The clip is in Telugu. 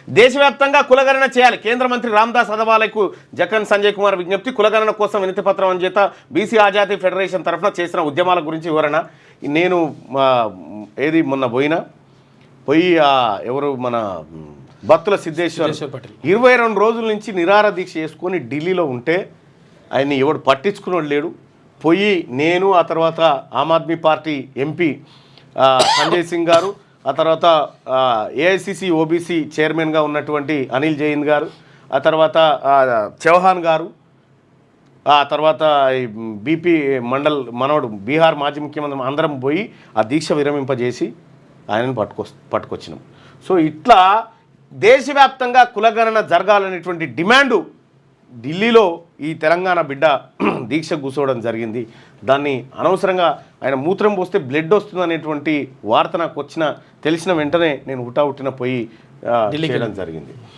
దేశవ్యాప్తంగా కులగణన చేయాలి. కేంద్ర మంత్రి రామ్దాస్ అథవాలేకు జకన్ సంజయ్ కుమార్ విజ్ఞప్తి. కులగణన కోసం వినతి పత్రం అంచేత బీసీ ఆజాదీ ఫెడరేషన్ తరఫున చేసిన ఉద్యమాల గురించి వివరణ. నేను ఏది మొన్న పోయి ఎవరు మన బత్తుల సిద్ధేశ్వర్ 22 రోజుల నుంచి నిరాహార దీక్ష చేసుకొని ఢిల్లీలో ఉంటే ఆయన్ని ఎవడు పట్టించుకున్నాడు లేడు. పోయి నేను, ఆ తర్వాత ఆమ్ ఆద్మీ పార్టీ ఎంపీ సంజయ్ సింగ్ గారు, ఆ తర్వాత ఏఐసిసి ఓబీసీ చైర్మన్గా ఉన్నటువంటి అనిల్ జైన్ గారు, ఆ తర్వాత చౌహాన్ గారు, ఆ తర్వాత బీపీ మండల్ మనోడు బీహార్ మాజీ ముఖ్యమంత్రి అందరం పోయి ఆ దీక్ష విరమింపజేసి ఆయనను పట్టుకొచ్చినాం. సో ఇట్లా దేశవ్యాప్తంగా కులగణన జరగాలనేటువంటి డిమాండు ఢిల్లీలో ఈ తెలంగాణ బిడ్డ దీక్ష కూర్చోవడం జరిగింది. దాన్ని అనవసరంగా ఆయన మూత్రం పోస్తే బ్లడ్ వస్తుంది అనేటువంటి వార్త నాకు తెలిసిన వెంటనే నేను హుటాహుటిన పోయి చేయడం జరిగింది.